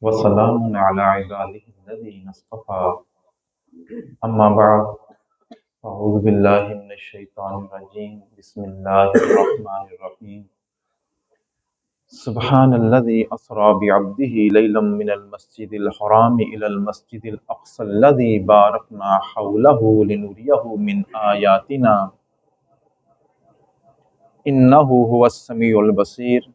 وسلام على عباده الذين اصطفى أما بعد أعوذ بالله من الشيطان الرجيم بسم الله الرحمن الرحيم سبحان الذي أسرى بعبده ليلا من المسجد الحرام إلى المسجد الأقصى الذي باركنا حوله لنريه من آياتنا إنه هو السميع البصير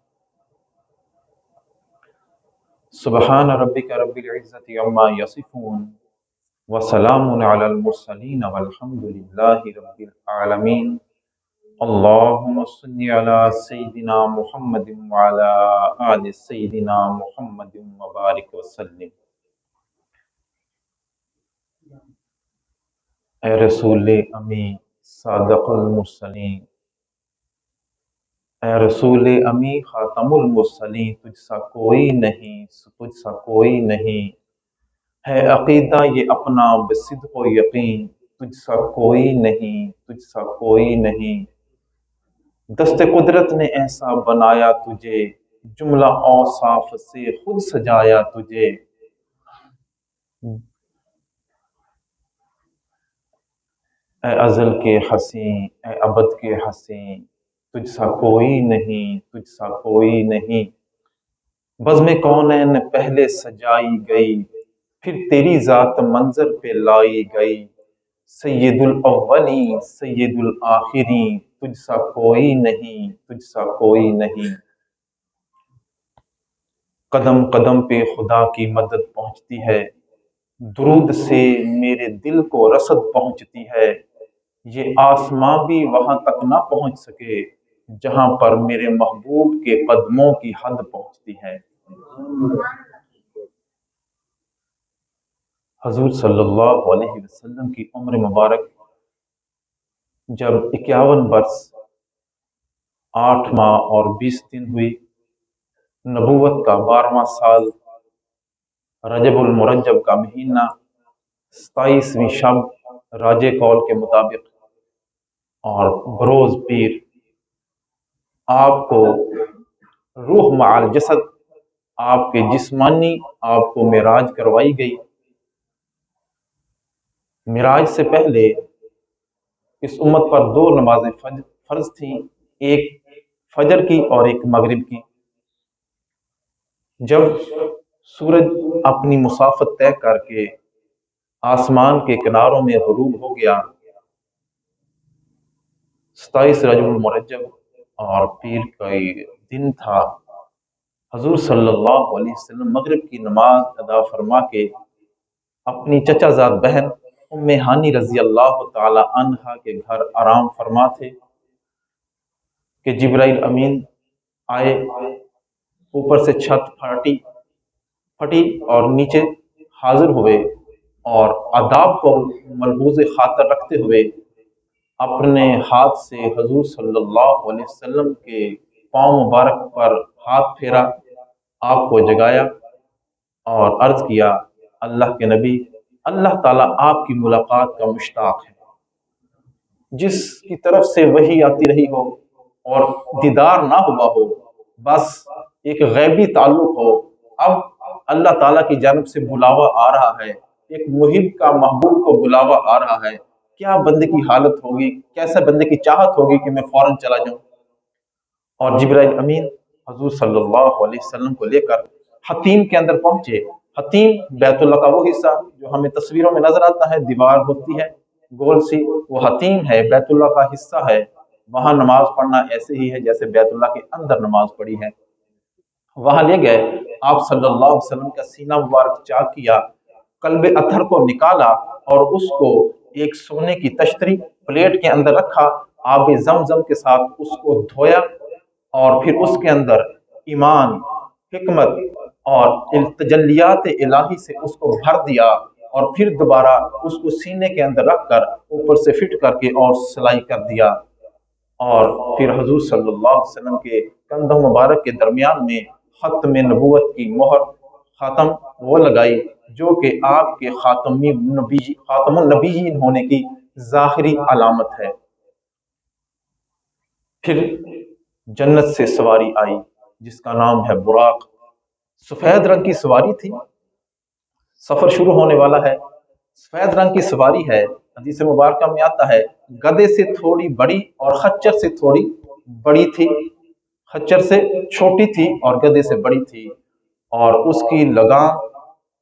سبحان ربك رب العزة عما يصفون وسلام على المرسلين والحمد لله رب العالمين اللهم صل على سيدنا محمد وعلى آل سيدنا محمد وبارك وسلم۔ اے رسول امی صادق المرسلین، اے رسول امی خاتم المرسلین، تجھ سا کوئی نہیں، تجھ سا کوئی نہیں ہے عقیدہ یہ اپنا بصدق و یقین، تجھ سا کوئی نہیں، تجھ سا کوئی نہیں۔ دست قدرت نے ایسا بنایا تجھے، جملہ اوصاف سے خود سجایا تجھے۔ اے ازل کے حسین، اے ابد کے حسین، تجھ سا کوئی نہیں، تجھ سا کوئی نہیں۔ بزم کونین پہلے سجائی گئی، پھر تیری ذات منظر پہ لائی گئی۔ سید الاولین سید الآخرین، تجھ سا کوئی نہیں، تجھ سا کوئی نہیں۔ قدم قدم پہ خدا کی مدد پہنچتی ہے، درود سے میرے دل کو رسد پہنچتی ہے۔ یہ آسماں بھی وہاں تک نہ پہنچ سکے جہاں پر میرے محبوب کے قدموں کی حد پہنچتی ہے۔ حضور صلی اللہ علیہ وسلم کی عمر مبارک جب 51 برس 8 ماہ اور 20 دن ہوئی، نبوت کا 12واں سال، رجب المرجب کا مہینہ، 27ویں شب راجے قول کے مطابق اور بروز پیر، آپ کو روح مع الجسد، آپ کے جسمانی آپ کو معراج کروائی گئی۔ معراج سے پہلے اس امت پر 2 نمازیں فرض تھیں، ایک فجر کی اور ایک مغرب کی۔ جب سورج اپنی مسافت طے کر کے آسمان کے کناروں میں غروب ہو گیا، 27 رجب المرجب اور پیر کا دن تھا، حضور صلی اللہ علیہ وسلم مغرب کی نماز ادا فرما کے اپنی چچا زاد بہن ام ہانی رضی اللہ تعالی عنہا کے گھر آرام فرما تھے کہ جبرائیل امین آئے، اوپر سے چھت پھٹی اور نیچے حاضر ہوئے، اور آداب کو ملحوظ خاطر رکھتے ہوئے اپنے ہاتھ سے حضور صلی اللہ علیہ وسلم کے پاؤں مبارک پر ہاتھ پھیرا، آپ کو جگایا اور عرض کیا، اللہ کے نبی، اللہ تعالیٰ آپ کی ملاقات کا مشتاق ہے۔ جس کی طرف سے وحی آتی رہی ہو اور دیدار نہ ہوا ہو، بس ایک غیبی تعلق ہو، اب اللہ تعالیٰ کی جانب سے بلاوا آ رہا ہے، ایک محب کا محبوب کو بلاوا آ رہا ہے، کیا بندے کی حالت ہوگی، کیسے بندے کی چاہت ہوگی کہ میں فوراً چلا جاؤں۔ اور جبرائیل امین حضور صلی اللہ علیہ وسلم کو لے کر حتیم کے اندر پہنچے۔ حتیم بیت اللہ کا وہ حصہ جو ہمیں تصویروں میں نظر آتا ہے، دیوار ہوتی ہے گول سی، وہ حتیم ہے، بیت اللہ کا حصہ ہے۔ وہاں نماز پڑھنا ایسے ہی ہے جیسے بیت اللہ کے اندر نماز پڑھی ہے۔ وہاں لے گئے، آپ صلی اللہ علیہ وسلم کا سینہ مبارک چاک کیا، قلب اطہر کو نکالا اور اس کو ایک سونے کی تشتری پلیٹ کے اندر رکھا، آب زمزم کے ساتھ اس کو دھویا، اور پھر اس کے اندر ایمان، حکمت اور تجلیات الہی سے اس کو بھر دیا، اور پھر دوبارہ اس کو سینے کے اندر رکھ کر اوپر سے فٹ کر کے اور سلائی کر دیا، اور پھر حضور صلی اللہ علیہ وسلم کے کندھوں مبارک کے درمیان میں ختم نبوت کی مہر، خاتم وہ لگائی جو کہ آپ کے خاتم النبیین ہونے کی ظاہری علامت ہے۔ پھر جنت سے سواری آئی جس کا نام ہے براق، सफेद रंग की सवारी थी, सफर शुरू होने वाला है। सफेद रंग की सवारी है, हदीस मुबारक में आता है, गधे से थोड़ी बड़ी और खच्चर से थोड़ी बड़ी थी। खच्चर से छोटी थी और गधे से बड़ी थी, और उसकी लगाम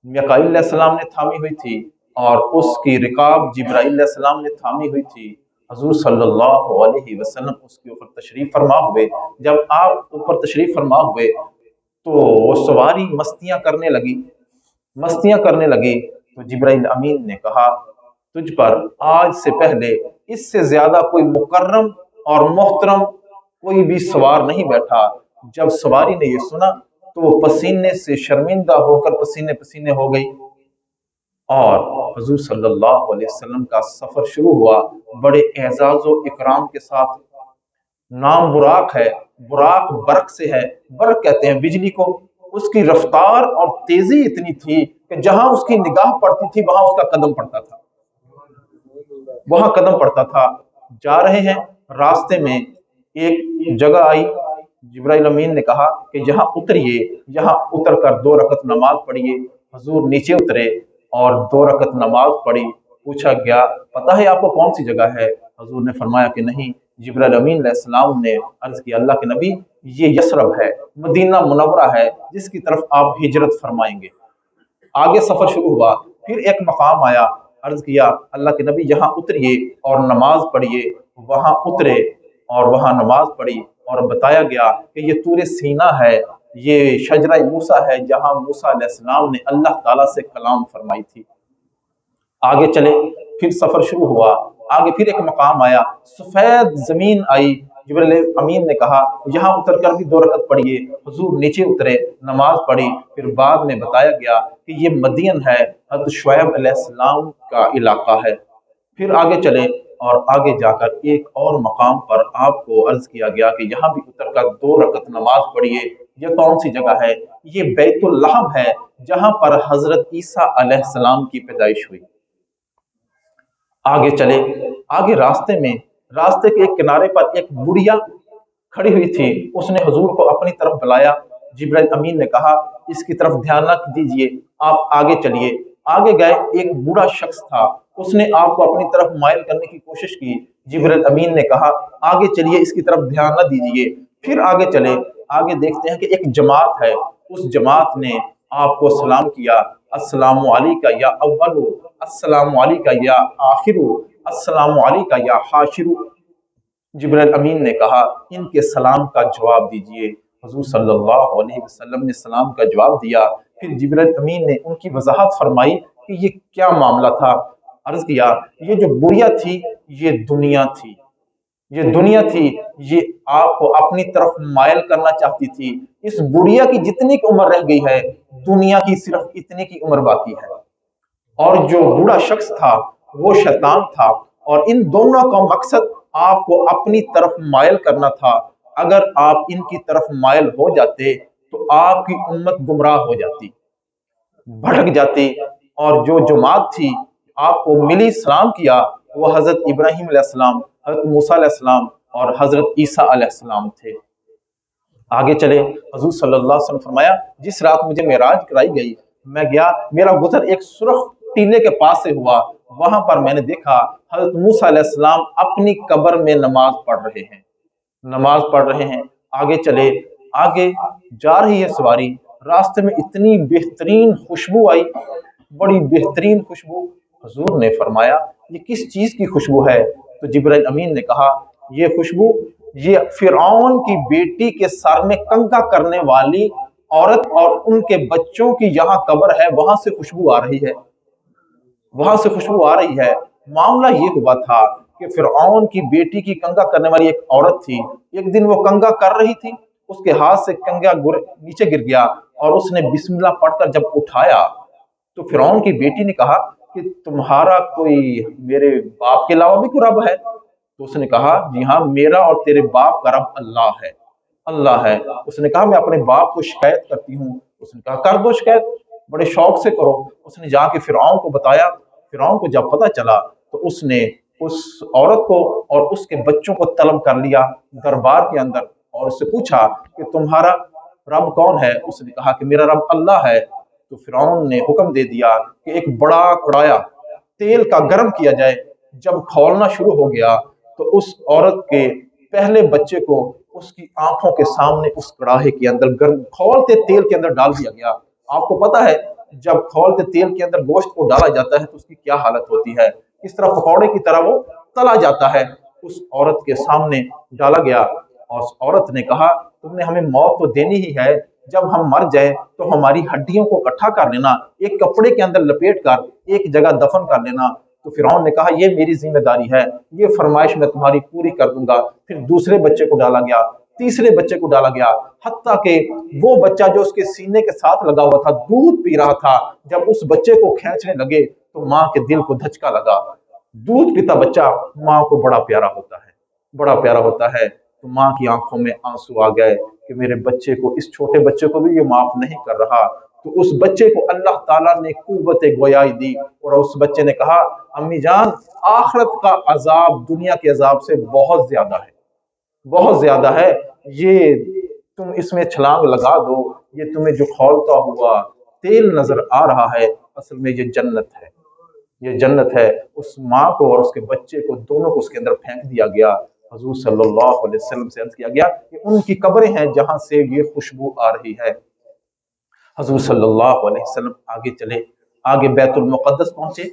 मिकाईल अलैहिस्सलाम ने थामी हुई थी, और उसकी रिकाब जिब्राईल अलैहिस्सलाम ने थामी हुई थी। हजूर सल्लल्लाहु अलैहि वसल्लम उसके ऊपर तशरीफ फरमा हुए। जब आप ऊपर तशरीफ फरमा हुए तो वो सवारी मस्तियां करने लगी। तो जिब्राईल अमीन ने कहा, तुझ पर आज से पहले इससे ज्यादा कोई मुकर्रम और मोहतरम कोई भी सवार नहीं बैठा। जब सवारी ने ये सुना तो वो पसीने से शर्मिंदा होकर पसीने पसीने हो गई, और हुजूर सल्लल्लाहु अलैहि वसल्लम का सफर शुरू हुआ बड़े एजाज व इकराम के साथ। नाम बुराक है, बुराक बर्क से है, बर्क कहते हैं बिजली को। उसकी रफ्तार और तेजी इतनी थी कि जहां उसकी निगाह पड़ती थी वहां उसका कदम पड़ता था, वहां कदम पड़ता था। जा रहे हैं, रास्ते में एक जगह आई। जिब्राइल अमीन ने कहा कि यहाँ उतरिए, यहाँ उतर कर 2 रकत नमाज पढ़िए। हजूर नीचे उतरे और 2 रकत नमाज पढ़ी। पूछा गया, पता है आपको कौन सी जगह है? हजूर ने फरमाया कि नहीं। जिब्राइल अमीन अलैहिस्सलाम ने अर्ज किया, अल्लाह के नबी, ये यसरब है, मदीना मुनव्वरा है, जिसकी तरफ आप हिजरत फरमाएंगे। आगे सफर शुरू हुआ, फिर एक मकाम आया। अर्ज किया, अल्लाह के नबी यहाँ उतरिए और नमाज पढ़िए। वहां उतरे और वहां नमाज पढ़ी, और बताया गया कि ये तूरे सीना है, ये शजरा मूसा है, जहां मूसा अलैहिस्सलाम ने अल्लाह ताला से कलाम फरमाई थी। आगे चले, फिर सफर शुरू हुआ। आगे फिर एक मकाम आया, सफेद जमीन आई। जिब्रील अमीन ने कहा, यहाँ उतर कर भी 2 रकत पढ़िए। हुजूर नीचे उतरे, नमाज पढ़ी। फिर बाद में बताया गया कि ये मदियन है, हज़रत शुएब अलैहिस्सलाम का इलाका है। फिर आगे चले, और आगे जाकर एक और मकाम पर आपको अर्ज किया गया कि यहाँ भी उतर कर 2 रकत नमाज पढ़िए। ये कौन सी जगह है? ये बैतुल लहम है, जहां पर हजरत ईसा अलैहिस्सलाम की पैदाइश हुई। आगे चले, आगे रास्ते के एक किनारे पर एक बुढ़िया खड़ी हुई थी। उसने हुजूर को अपनी तरफ बुलाया। जिब्राइल अमीन ने कहा, इसकी तरफ ध्यान न दीजिए, आप आगे चलिए। आगे गए, एक बूढ़ा शख्स था, उसने आपको अपनी तरफ माइल करने की कोशिश की। जिब्राइल अमीन ने कहा, आगे चलिए, इसकी तरफ ध्यान न दीजिए। फिर आगे चले, आगे देखते हैं कि एक जमात है। उस जमात ने आपको सलाम किया, अस्सलामु अलैका या अव्वलु, अस्सलामु अलैका या आखिरु, अस्सलामु अलैका या हाशिरु। जिब्राइल अमीन ने कहा, इनके सलाम का जवाब दीजिए। हुजूर सल्लल्लाहु अलैहि वसल्लम ने सलाम का जवाब दिया। फिर जिब्राइल अमीन ने उनकी वजाहत फरमाई कि ये क्या मामला था। अर्ज किया, ये जो बुढ़िया थी, ये दुनिया थी, ये दुनिया थी, ये आपको अपनी तरफ मायल करना चाहती थी। इस बुढ़िया की जितनी की उम्र रह गई है, दुनिया की सिर्फ इतनी की उम्र बाकी है। और जो बूढ़ा शख्स था वो शैतान था, और इन दोनों का मकसद आपको अपनी तरफ मायल करना था। अगर आप इनकी तरफ मायल हो जाते तो आपकी उम्मत गुमराह हो जाती, भटक जाती। और जो जमात थी आपको मिली, सलाम किया, वो हजरत इब्राहिम अलैहिस्सलाम, हजरत मूसा अलैहिस्सलाम और हजरत ईसा अलैहिस्सलाम थे। आगे चले, हजूर सल्लल्लाहु अलैहि वसल्लम फरमाया, जिस रात मुझे मेराज कराई गई, मैं गया, मेरा गुजर एक सुर्ख टीले के पास से हुआ। वहां पर मैंने देखा हजरत मूसा अलैहिस्सलाम अपनी कब्र में नमाज पढ़ रहे हैं, नमाज पढ़ रहे हैं। आगे चले, आगे जा रही है सवारी। रास्ते में इतनी बेहतरीन खुशबू आई, बड़ी बेहतरीन खुशबू। हजूर ने फरमाया, ये किस चीज की खुशबू है? तो जिब्राइल अमीन ने कहा, ये खुशबू, ये फिरौन की बेटी के सर में कंघा करने वाली औरत और उनके बच्चों की यहाँ कब्र है, वहां से खुशबू आ रही है, वहां से खुशबू आ रही है। मामला ये हुआ था कि फिरौन की बेटी की कंघा करने वाली एक औरत थी। एक दिन वो कंघा कर रही थी, उसके हाथ से कंघा नीचे गिर गया, और उसने बिस्मिल्लाह पढ़कर जब उठाया तो फिरौन की बेटी ने कहा कि तुम्हारा कोई मेरे बाप के अलावा भी कोई रब है? तो उसने कहा, जी हाँ, मेरा और तेरे बाप का रब अल्लाह है, अल्लाह है। उसने कहा, मैं अपने बाप को शिकायत करती हूँ। उसने कहा, कर दो शिकायत, बड़े शौक से करो। उसने जाके फिरौन को बताया। फिरौन को जब पता चला तो उसने उस औरत को और उसके बच्चों को तलब कर लिया दरबार के अंदर, और उससे पूछा कि तुम्हारा रब कौन है? उसने कहा कि मेरा रब अल्लाह है। तो फिरौन ने हुक्म दे दिया कि एक बड़ा कड़ाया तेल का गर्म किया जाए। जब खौलना शुरू हो गया तो उस औरत के पहले बच्चे को उसकी आंखों के सामने उस कड़ाहे के अंदर गर्म खौलते तेल के अंदर डाल दिया गया। आपको पता है जब खौलते तेल के अंदर गोश्त को डाला जाता है तो उसकी क्या हालत होती है, किस तरह पकौड़े की तरह वो तला जाता है। उस औरत के सामने डाला गया और उस औरत ने कहा तुमने हमें मौत तो देनी ही है, जब हम मर जाए तो हमारी हड्डियों को इकट्ठा कर लेना, एक कपड़े के अंदर लपेट कर एक जगह दफन कर लेना। तो फिरौन ने कहा ये मेरी जिम्मेदारी है, ये फरमाइश मैं तुम्हारी पूरी कर दूंगा। फिर दूसरे बच्चे को डाला गया, तीसरे बच्चे को डाला गया, हत्ता कि वो बच्चा जो उसके सीने के साथ लगा हुआ था दूध पी रहा था, जब उस बच्चे को खींचने लगे तो माँ के दिल को धचका लगा। दूध पीता बच्चा माँ को बड़ा प्यारा होता है, बड़ा प्यारा होता है। तो माँ की आंखों में आंसू आ गए कि मेरे बच्चे को, इस छोटे बच्चे को भी ये माफ नहीं कर रहा। तो उस बच्चे को अल्लाह ताला ने कुव्वत गोयाई दी और उस बच्चे ने कहा अम्मी जान, आखिरत का अजाब दुनिया के अजाब से बहुत ज्यादा है, बहुत ज्यादा है। ये तुम इसमें छलांग लगा दो, ये तुम्हें जो खौलता हुआ तेल नजर आ रहा है असल में ये जन्नत है, ये जन्नत है। उस माँ को और उसके बच्चे को दोनों को उसके अंदर फेंक दिया गया। हजूर सल्लल्लाहु अलैहि वसल्लम से अर्ज किया गया कि उनकी कब्रें हैं जहां से ये खुशबू आ रही है। हजूर सल्लल्लाहु अलैहि वसल्लम आगे चले, आगे बैतुल मुक़द्दस पहुंचे।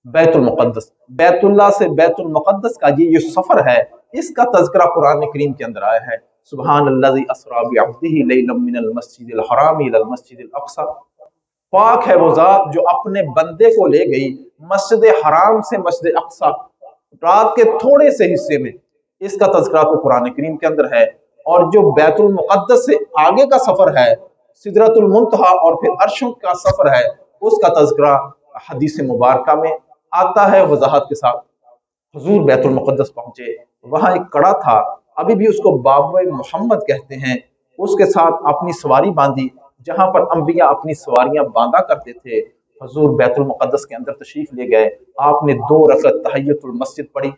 बैतुल मुक़द्दस, बैतुल्लाह से बैतुल मुक़द्दस का ये जो सफर है इसका तज़किरा कुरान करीम के अंदर आया है। सुब्हानल्लज़ी अस्रा बिअब्दिही लैलन मिनल मस्जिदिल हराम इलल मस्जिदिल अक़सा। पाक है वो जात जो अपने बंदे को ले गई मस्जिद हराम से मस्जिद अक़सा, रात के थोड़े से हिस्से में। इसका तज़किरा तो कुरान करीम के अंदर है। और जो बैतुल मुक़द्दस से आगे का सफर है, सिदरतुल मुंतहा और फिर अर्शों का सफर है, उसका तज़किरा हदीस मुबारका में आता है वजाहत के साथ। हुजूर बैतुल मुक़द्दस पहुंचे, वहां एक कड़ा था, अभी भी उसको बाब मोहम्मद कहते हैं, उसके साथ अपनी सवारी बांधी जहां पर अंबिया अपनी सवारियां बांधा करते थे। हुजूर बैतुल मुक़द्दस के अंदर तशरीफ ले गए। आपने 2 रकअत तहियतुल मस्जिद पढ़ी,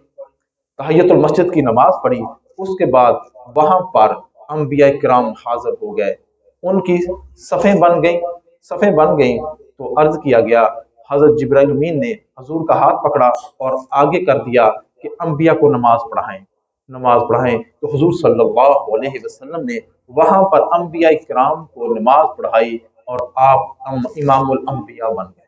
तहियतुल मस्जिद की नमाज पढ़ी। उसके बाद वहां पर अंबिया किराम हाजिर हो गए, उनकी सफ़ें बन गई, सफ़ें बन गई। तो अर्ज किया गया, हजरत जिब्राइल अमीन ने हजूर का हाथ पकड़ा और आगे कर दिया कि अंबिया को नमाज पढ़ाएं, नमाज पढ़ाएं। तो हुजूर सल्लल्लाहु अलैहि वसल्लम ने वहां पर अंबिया किराम को नमाज पढ़ाई और आप इमामुल अंबिया बन गए।